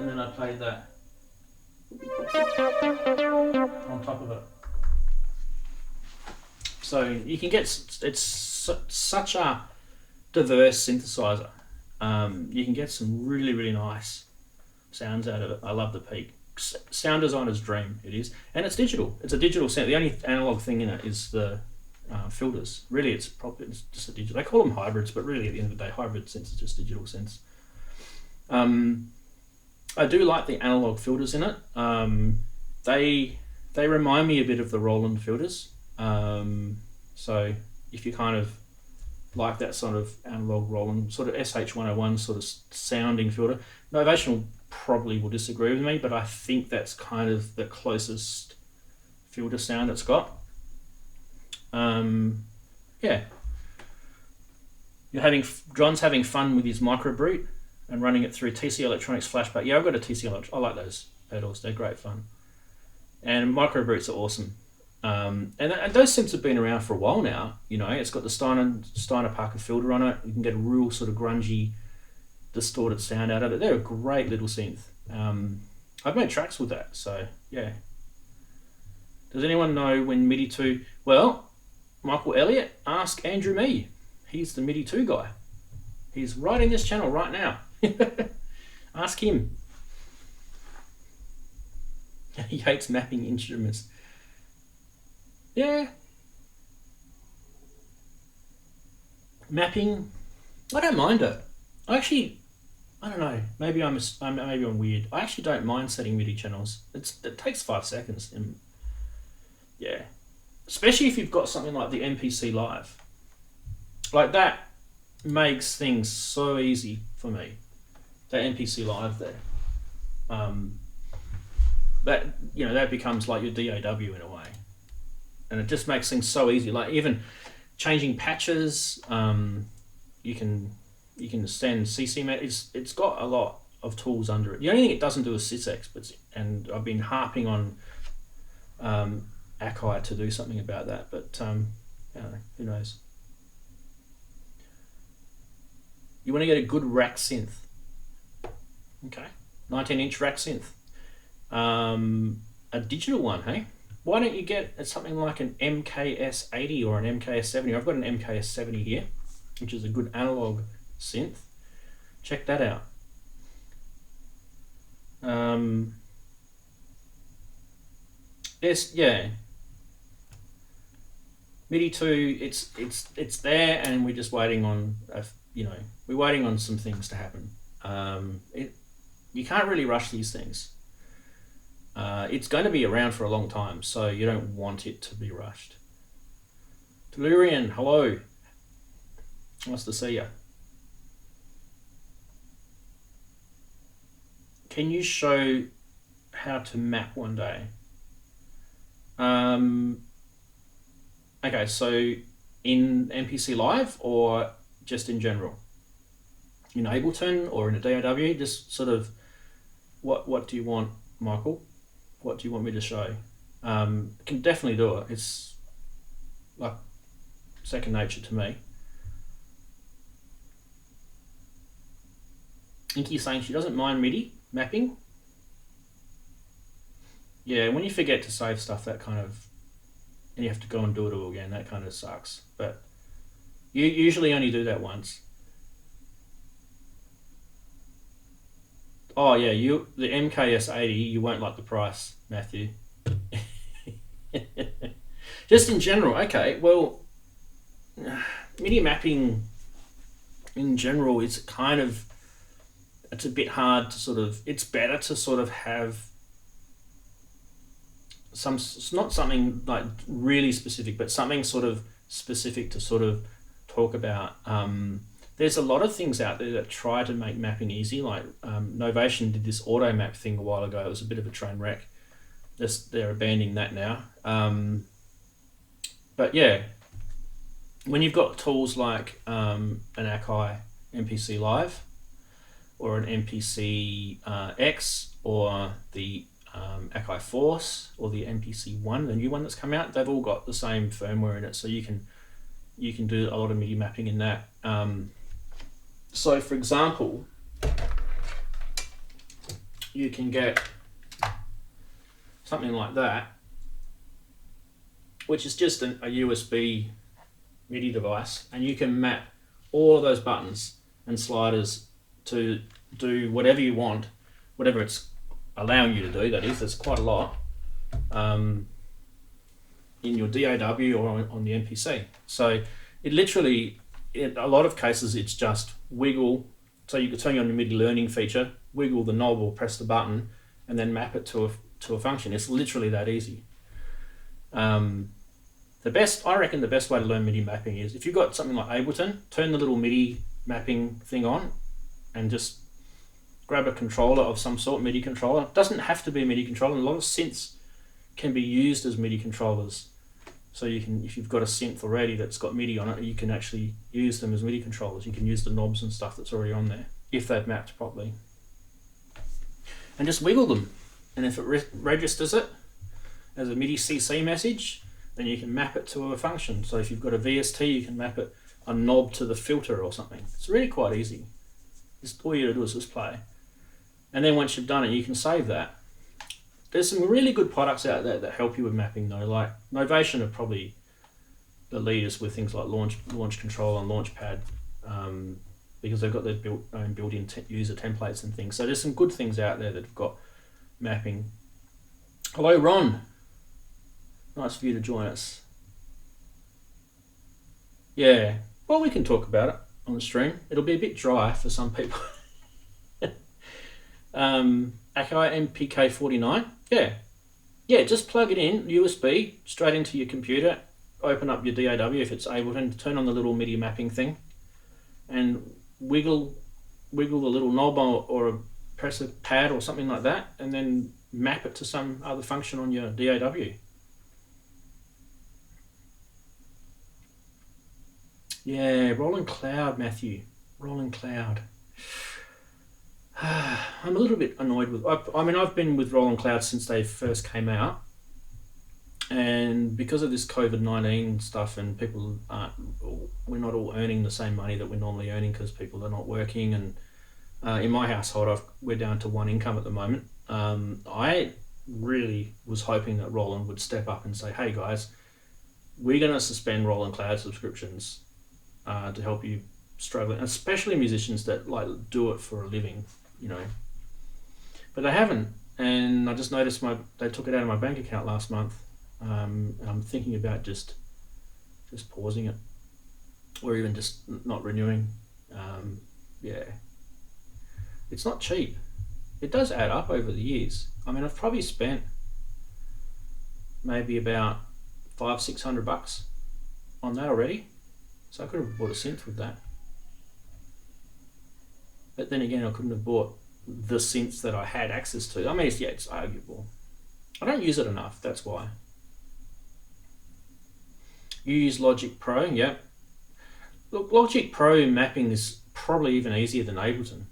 then I play that on top of it. So you can get, it's such a diverse synthesizer. You can get some really, really nice sounds out of it. I love the peak. Sound designer's dream, it is. And it's digital. It's a digital sound. The only analog thing in it is the filters. Really, it's just a digital. They call them hybrids, but really at the end of the day, hybrid synths is just digital synths. I do like the analog filters in it. They remind me a bit of the Roland filters. So if you kind of like that sort of analog Roland, sort of SH101 sort of sounding filter, Novation probably will disagree with me, but I think that's kind of the closest filter sound it's got. Yeah. John's having fun with his microbrute and running it through TC Electronics flashback. Yeah, I've got a TC Electronics. I like those pedals. They're great fun. And microbrutes are awesome. And those synths have been around for a while now. You know, it's got the Steiner Parker filter on it. You can get a real sort of grungy, distorted sound out of it. They're a great little synth. I've made tracks with that, so yeah. Does anyone know when MIDI 2? Well, Michael Elliott, ask Andrew Me. He's the MIDI 2 guy. He's right in this channel right now. Ask him. He hates mapping instruments. Yeah. Mapping, I don't mind it. I don't know. Maybe I'm weird. I actually don't mind setting MIDI channels. It takes 5 seconds. And yeah. Especially if you've got something like the MPC Live. Like that makes things so easy for me. That MPC Live there. That becomes like your DAW in a way. And it just makes things so easy. Like even changing patches, you can send CC. It's got a lot of tools under it. The only thing it doesn't do is SysX, and I've been harping on Akai to do something about that. But who knows? You want to get a good rack synth. Okay, 19-inch rack synth. A digital one, hey? Why don't you get something like an MKS80 or an MKS70? I've got an MKS70 here, which is a good analog synth. Check that out. Yeah. MIDI 2, it's there, and we're just waiting on we're waiting on some things to happen. You can't really rush these things. It's going to be around for a long time, so you don't want it to be rushed. Tellurian, hello. Nice to see you. Can you show how to map one day? Okay, so in MPC Live or just in general? In Ableton or in a DAW? Just sort of, what do you want, Michael? What do you want me to show? Can definitely do it. It's like second nature to me. Inky's saying she doesn't mind MIDI, mapping. Yeah, when you forget to save stuff, that kind of, and you have to go and do it all again, that kind of sucks. But you usually only do that once. Oh yeah, the MKS80, you won't like the price, Matthew. Just in general, okay, well, MIDI mapping in general is kind of, it's a bit hard to sort of, it's better to sort of have it's not something like really specific, but something sort of specific to sort of talk about. There's a lot of things out there that try to make mapping easy, like Novation did this auto map thing a while ago. It was a bit of a train wreck. They're abandoning that now. But yeah, when you've got tools like an Akai MPC Live or an MPC X or the Akai Force or the MPC-1, the new one that's come out, they've all got the same firmware in it, so you can do a lot of MIDI mapping in that. So for example, you can get something like that, which is just a USB MIDI device, and you can map all of those buttons and sliders to do whatever you want, whatever it's allowing you to do, that is. There's quite a lot in your DAW or on the MPC. So it literally, in a lot of cases, it's just wiggle. So you could turn on your MIDI learning feature, wiggle the knob or press the button, and then map it to a function. It's literally that easy. I reckon the best way to learn MIDI mapping is if you've got something like Ableton, turn the little MIDI mapping thing on and just grab a controller of some sort, MIDI controller. It doesn't have to be a MIDI controller. A lot of synths can be used as MIDI controllers. So you can, if you've got a synth already that's got MIDI on it, you can actually use them as MIDI controllers. You can use the knobs and stuff that's already on there, if they've mapped properly. And just wiggle them. And if it registers it as a MIDI CC message, then you can map it to a function. So if you've got a VST, you can map it a knob to the filter or something. It's really quite easy. Just all you do is just play. And then once you've done it, you can save that. There's some really good products out there that help you with mapping though. Like Novation are probably the leaders with things like Launch Control and Launchpad, because they've got their own built-in user templates and things. So there's some good things out there that have got mapping. Hello, Ron. Nice for you to join us. Yeah, well, we can talk about it on the stream. It'll be a bit dry for some people. Akai MPK49. Yeah, just plug it in, USB, straight into your computer, open up your DAW if it's Ableton, turn on the little MIDI mapping thing, and wiggle the little knob or press a pad or something like that, and then map it to some other function on your DAW. Yeah, Rolling Cloud, Matthew. Rolling Cloud. I'm a little bit annoyed with, I mean, I've been with Roland Cloud since they first came out, and because of this COVID-19 stuff and people we're not all earning the same money that we're normally earning because people are not working, and in my household we're down to one income at the moment. I really was hoping that Roland would step up and say, hey guys, we're going to suspend Roland Cloud subscriptions to help you struggling, especially musicians that like do it for a living, you know. But they haven't, and I just noticed they took it out of my bank account last month, and I'm thinking about just pausing it, or even just not renewing. Yeah, it's not cheap. It does add up over the years. I mean, I've probably spent maybe about $500-600 on that already, so I could have bought a synth with that. But then again, I couldn't have bought the synths that I had access to. I mean, it's arguable. I don't use it enough, that's why. You use Logic Pro, yep. Look, Logic Pro mapping is probably even easier than Ableton.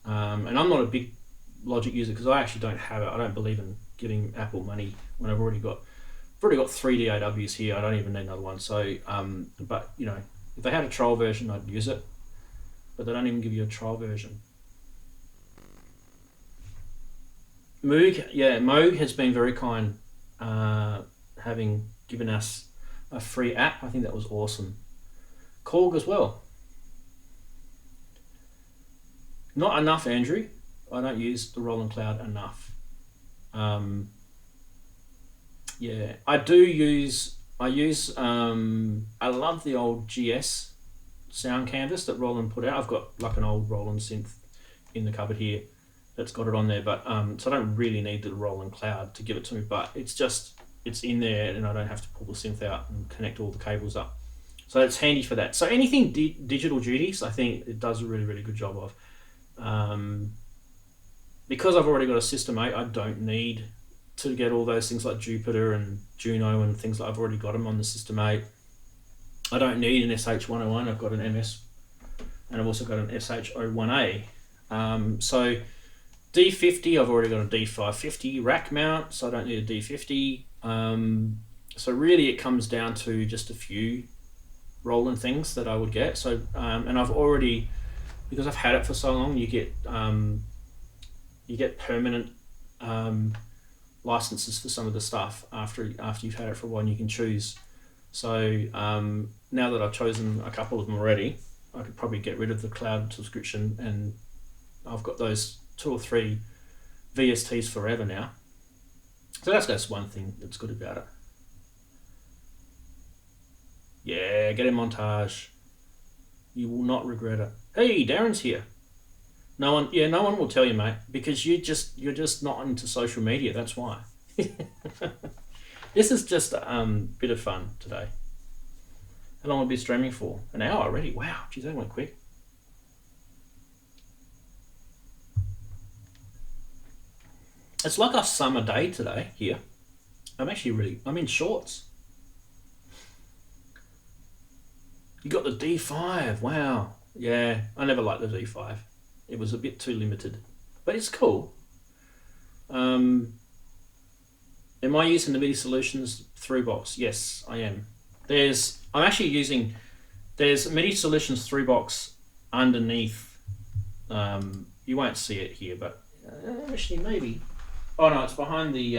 And I'm not a big Logic user because I actually don't have it. I don't believe in giving Apple money when I've already got 3 DAWs here. I don't even need another one. So, but you know, if they had a trial version, I'd use it. But they don't even give you a trial version. Moog has been very kind, having given us a free app. I think that was awesome. Korg as well. Not enough, Andrew. I don't use the Roland Cloud enough. Yeah, I love the old GS sound canvas that Roland put out. I've got like an old Roland synth in the cupboard here that's got it on there, but so I don't really need the Roland Cloud to give it to me, but it's in there and I don't have to pull the synth out and connect all the cables up. So it's handy for that. So anything digital duties, I think it does a really, really good job of. Because I've already got a System-8, I don't need to get all those things like Jupiter and Juno and things like I've already got them on the System-8. I don't need an SH101, I've got an MS, and I've also got an SH01A. So D50, I've already got a D550 rack mount, so I don't need a D50. So really it comes down to just a few Roland things that I would get. So and I've already, because I've had it for so long, you get permanent licenses for some of the stuff after you've had it for a while, and you can choose. So now that I've chosen a couple of them already, I could probably get rid of the cloud subscription, and I've got those 2 or 3 VSTs forever now. So that's one thing that's good about it. Yeah, get in montage. You will not regret it. Hey, Darren's here. No one will tell you, mate, because you're just not into social media. That's why. This is just a bit of fun today. How long will we be streaming for? An hour already? Wow, geez, that went quick. It's like a summer day today here. I'm in shorts. You got the D5, wow. Yeah, I never liked the D5. It was a bit too limited, but it's cool. Am I using the MIDI Solutions 3-box? Yes, I am. There's MIDI Solutions 3-box underneath. You won't see it here, but actually maybe. Oh no, it's behind the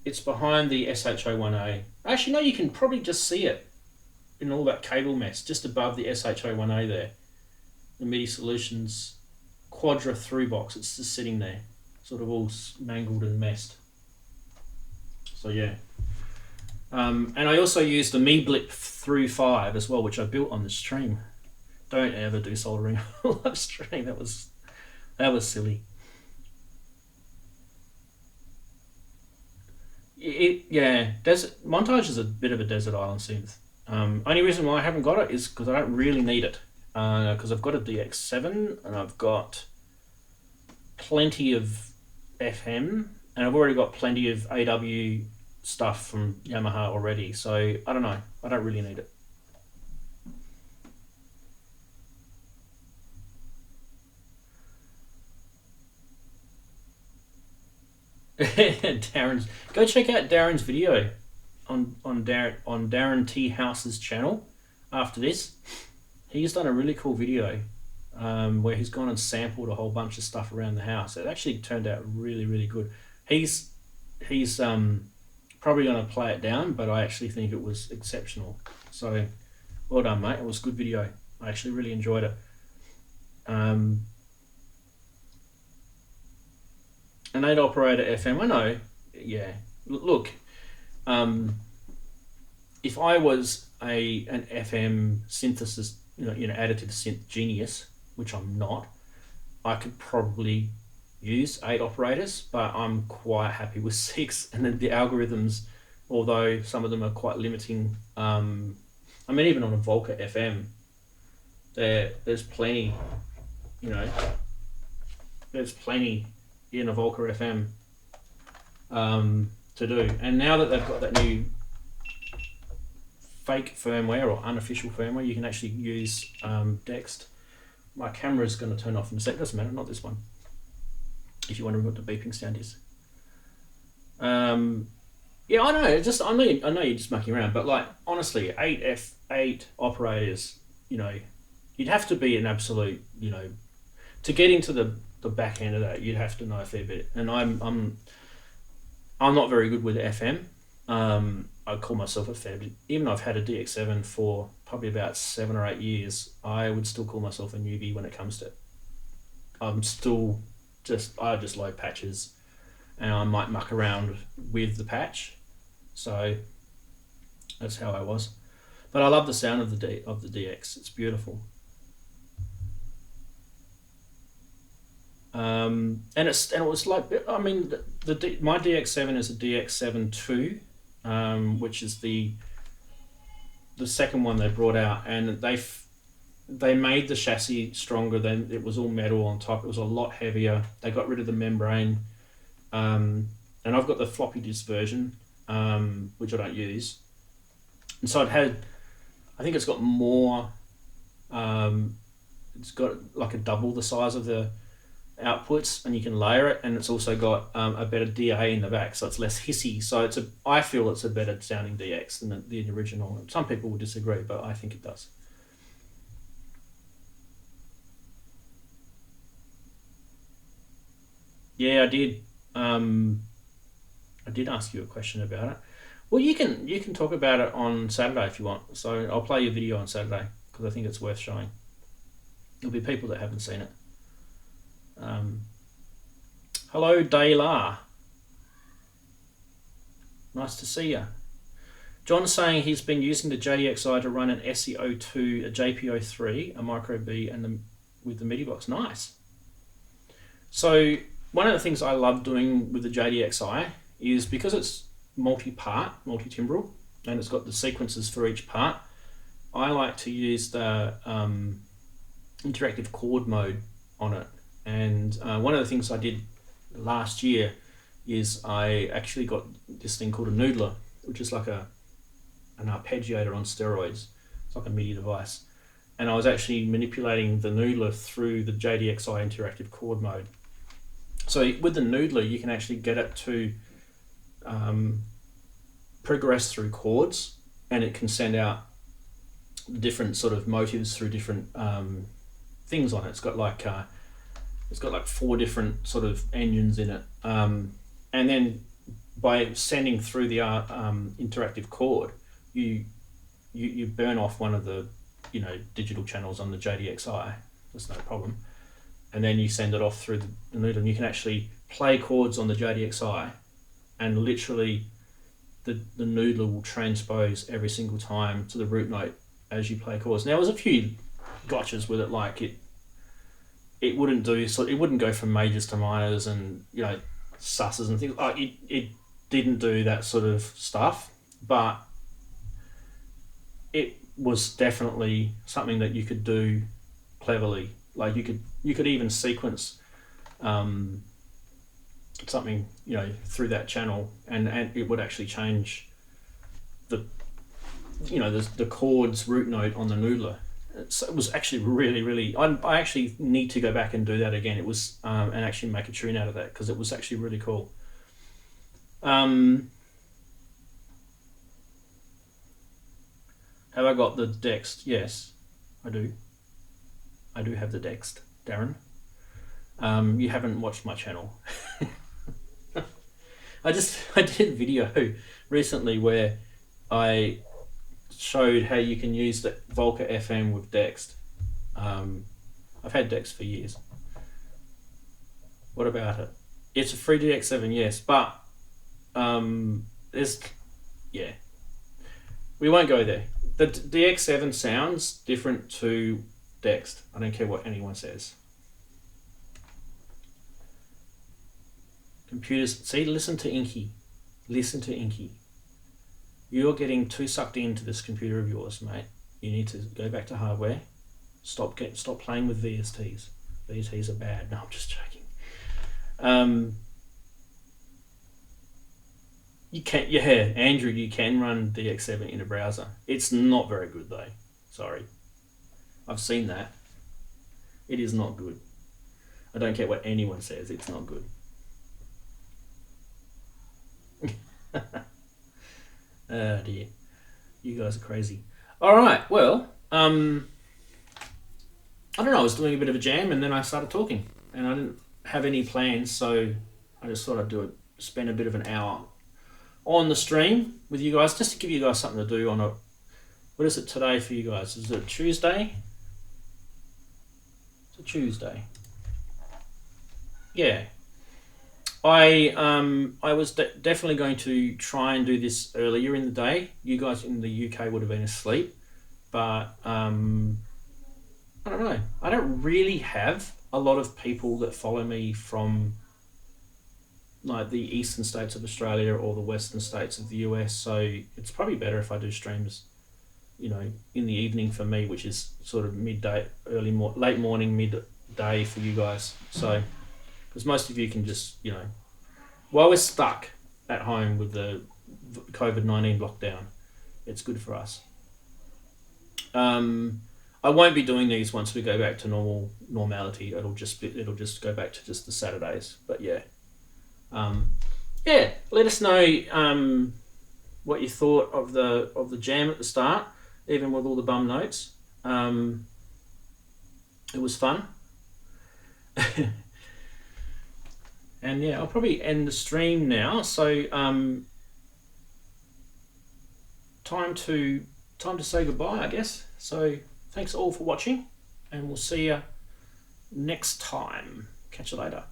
SH01A. Actually, no, you can probably just see it in all that cable mess just above the SH01A there. The MIDI Solutions Quadra 3-box. It's just sitting there, sort of all mangled and messed. So yeah. And I also used the MiBlip through 5 as well, which I built on the stream. Don't ever do soldering on live stream. That was silly. Montage is a bit of a desert island synth. Only reason why I haven't got it is because I don't really need it. Because I've got a DX7 and I've got plenty of FM and I've already got plenty of AW stuff from Yamaha already. So I don't know. I don't really need it. Go check out Darren's video on Darren T House's channel after this. He's done a really cool video where he's gone and sampled a whole bunch of stuff around the house. It actually turned out really, really good. He's probably going to play it down, but I actually think it was exceptional. So well done, mate. It was a good video. I actually really enjoyed it. An 8-operator FM, I know. Yeah. Look, if I was an FM synthesis, additive synth genius, which I'm not, I could probably use 8 operators, but I'm quite happy with 6. And then the algorithms, although some of them are quite limiting, even on a Volca FM, there's plenty, there's plenty in a Volca FM to do. And now that they've got that new fake firmware or unofficial firmware, you can actually use Dext. My camera's going to turn off in a sec. Doesn't matter, not this one. If you're wondering what the beeping sound is. Yeah, I know. I know you're just mucking around, but like honestly, 8 operators. You'd have to be an absolute. To get into the the back end of that, you'd have to know a fair bit. And I'm not very good with FM. I call myself a fair bit. Even though I've had a DX7 for probably about 7 or 8 years, I would still call myself a newbie when it comes to it. I'm still I just load patches, and I might muck around with the patch. So that's how I was. But I love the sound of the DX. It's beautiful. And it was like, I mean, my DX7 is a DX7 II, which is the second one they brought out, and they made the chassis stronger. Than it was all metal on top. It was a lot heavier. They got rid of the membrane, and I've got the floppy disk version, which I don't use. And so I think it's got more. It's got like a double the size of the outputs, and you can layer it, and it's also got a better DA in the back, so it's less hissy. So I feel it's a better sounding DX than the original. Some people will disagree, but I think it does. Yeah, I did. I did ask you a question about it. Well, you can talk about it on Saturday if you want. So I'll play your video on Saturday because I think it's worth showing. There'll be people that haven't seen it. Hello, Dayla. Nice to see you. John's saying he's been using the JDXi to run an SE02, a JP03, a Micro B, and with the MIDI box. Nice. So one of the things I love doing with the JDXi is because it's multi-part, multi-timbral, and it's got the sequences for each part. I like to use the interactive chord mode on it. And one of the things I did last year is I actually got this thing called a noodler, which is like an arpeggiator on steroids. It's like a MIDI device. And I was actually manipulating the noodler through the JDXi interactive chord mode. So with the noodler, you can actually get it to progress through chords, and it can send out different sort of motives through different things on it. It's got like 4 different sort of engines in it, and then by sending through the interactive chord, you burn off one of the digital channels on the JDXi. That's no problem. And then you send it off through the noodle, and you can actually play chords on the JDXi, and literally the noodler will transpose every single time to the root note as you play chords. Now, there's a few gotchas with it, like it wouldn't do, so it wouldn't go from majors to minors and susses and things. It didn't do that sort of stuff, but it was definitely something that you could do cleverly. Like you could even sequence something through that channel, and it would actually change the chords root note on the noodler. It was actually really I actually need to go back and do that again. It was and actually make a tune out of that, because it was actually really cool. Have I got the Dext? Yes, I do. I do have the Dext, Darren. You haven't watched my channel. I did a video recently where I showed how you can use the Volca FM with Dext. I've had Dext for years. What about it? It's a free DX7, yes, but we won't go there. The DX7 sounds different to Dext. I don't care what anyone says. Computers, see, listen to Inky. Listen to Inky. You're getting too sucked into this computer of yours, mate. You need to go back to hardware. Stop playing with VSTs. VSTs are bad. No, I'm just joking. You can, Andrew, you can run DX7 in a browser. It's not very good though. Sorry. I've seen that. It is not good. I don't care what anyone says, it's not good. Oh dear. You guys are crazy. Alright, well, I don't know, I was doing a bit of a jam and then I started talking and I didn't have any plans, so I just thought I'd spend a bit of an hour on the stream with you guys, just to give you guys something to do on a, what is it today for you guys? Is it Tuesday? It's a Tuesday. Yeah. I was definitely going to try and do this earlier in the day. You guys in the UK would have been asleep, but I don't know. I don't really have a lot of people that follow me from like the eastern states of Australia or the western states of the US, so it's probably better if I do streams, you know, in the evening for me, which is sort of midday, late morning, midday for you guys. So, because most of you can just, you know, while we're stuck at home with the COVID-19 lockdown, it's good for us. I won't be doing these once we go back to normality. It'll just go back to just the Saturdays. But yeah, yeah. Let us know what you thought of the jam at the start, even with all the bum notes. It was fun. And yeah, I'll probably end the stream now. So time to say goodbye, I guess. So thanks all for watching, and we'll see you next time. Catch you later.